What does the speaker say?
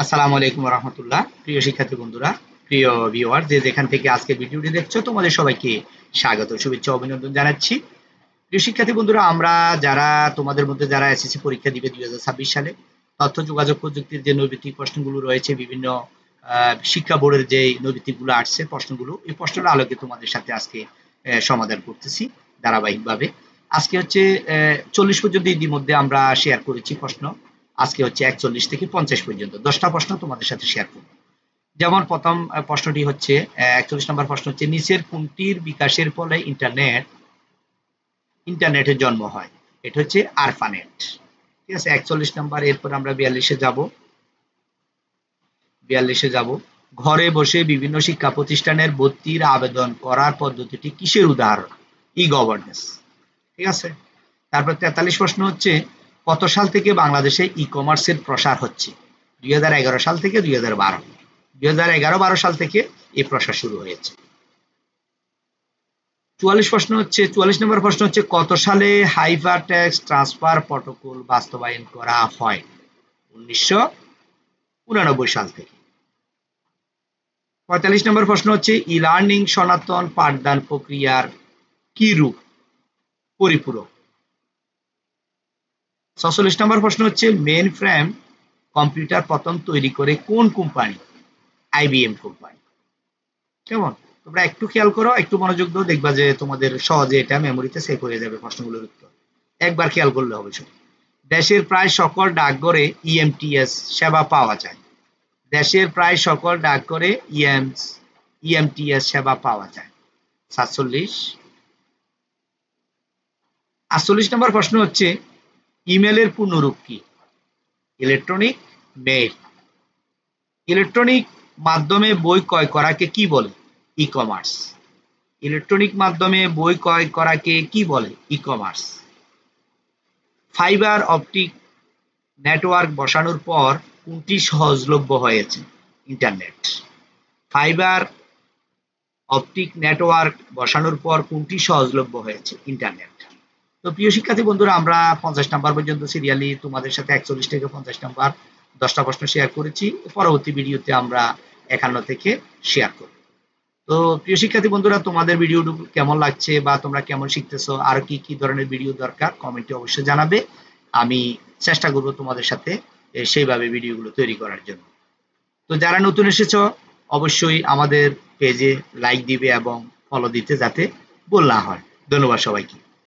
আসসালামু আলাইকুম রহমতুল্লাহ। প্রিয় শিক্ষার্থী বন্ধুরা, প্রিয় ভিউয়ার, যে যেখান থেকে আজকে ভিডিওটি দেখছো, তোমাদের সবাইকে স্বাগত, শুভেচ্ছা, অভিনন্দন জানাচ্ছি। প্রিয় শিক্ষার্থী বন্ধুরা, আমরা যারা তোমাদের মধ্যে যারা এসএসসি পরীক্ষা দিবে 2026 সালে, তথ্য যোগাযোগ প্রযুক্তির যে নৈতিক প্রশ্নগুলো রয়েছে, বিভিন্ন শিক্ষা বোর্ডের যে নৈতিকগুলো আসছে প্রশ্নগুলো, এই প্রশ্নের আলোকে তোমাদের সাথে আজকে সমাধান করতেছি ধারাবাহিকভাবে। আজকে হচ্ছে 40 পর্যন্ত ইতিমধ্যে আমরা শেয়ার করেছি প্রশ্ন। আজকে হচ্ছে 41 থেকে 50 পর্যন্ত 10টা প্রশ্ন তোমাদের সাথে শেয়ার করব। যেমন প্রথম প্রশ্নটি হচ্ছে 41 নম্বর প্রশ্ন হচ্ছে, নিচের কোনটির বিকাশের ফলে ইন্টারনেটের জন্ম হয়? এটা হচ্ছে আরপানেট। ঠিক আছে, 41 নম্বর। এরপর আমরা 42-এ যাব। ঘরে বসে বিভিন্ন শিক্ষা প্রতিষ্ঠানের ভর্তির আবেদন করার পদ্ধতিটি কিসের উদাহরণ? ই গভর্নেন্স। ঠিক আছে। তারপর 43 প্রশ্ন হচ্ছে, কত সাল থেকে বাংলাদেশে ই কমার্সের প্রসার হচ্ছে? 2011 সাল থেকে 2012 সাল থেকে এই প্রসার শুরু হয়েছে। 44 নম্বর প্রশ্ন হচ্ছে, কত সালে হাইপার টেক্সট ট্রান্সফার প্রোটোকল বাস্তবায়ন করা হয়? 1989 সাল থেকে। 45 নম্বর প্রশ্ন হচ্ছে, ই লার্নিং সনাতন পাঠদান প্রক্রিয়ার কি রূপ? পরিপূরক। 46 নম্বর প্রশ্ন হচ্ছে, মেইন ফ্রেম কম্পিউটার প্রথম তৈরি করে কোন কোম্পানি? IBM company. কেমন? তোমরা একটু খেয়াল করো, একটু মনোযোগ দাও, দেখবা যে তোমাদের সহজে এটা মেমোরিতে সেভ হয়ে যাবে প্রশ্নগুলোর উত্তর। একবার খেয়াল করলে হবে শুধু। দেশের প্রায় সকল ডাকঘরে ইএমটিএস সেবা পাওয়া যায়। দেশের প্রায় সকল ডাকঘরে ইএমটিএস সেবা পাওয়া যায়। 47। 48 নম্বর প্রশ্ন হচ্ছে, ইমেলের পূর্ণরূপ কি? Electronic mail. ইলেকট্রনিক মাধ্যমে বই ক্রয় করাকে কি বলে? E commerce. ইলেকট্রনিক মাধ্যমে বই ক্রয় করাকে কি বলে? E commerce. Fibre optic network বসানোর পর কোনটি সহজলভ্য হয়েছে? ইন্টারনেট। ফাইবার অপটিক নেটওয়ার্ক বসানোর পর কোনটি সহজলভ্য হয়েছে? ইন্টারনেট। তো প্রিয় শিক্ষার্থী বন্ধুরা, আমরা 50 নাম্বার পর্যন্ত সিরিয়ালি তোমাদের সাথে 41 থেকে 50 নাম্বার 10টা প্রশ্ন শেয়ার করেছি। পরবর্তী ভিডিওতে আমরা 51 থেকে শেয়ার করব। তো প্রিয় শিক্ষার্থী বন্ধুরা, তোমাদের ভিডিওটি কেমন লাগছে বা তোমরা কেমন শিখতেছো, আর কি কি ধরনের ভিডিও দরকার কমেন্টে অবশ্যই জানাবে। আমি চেষ্টা করব তোমাদের সাথে সেইভাবে ভিডিওগুলো তৈরি করার জন্য। তো যারা নতুন এসেছো, অবশ্যই আমাদের পেজে লাইক দিবে এবং ফলো দিতে যাতে ভুল না হয়। ধন্যবাদ সবাইকে।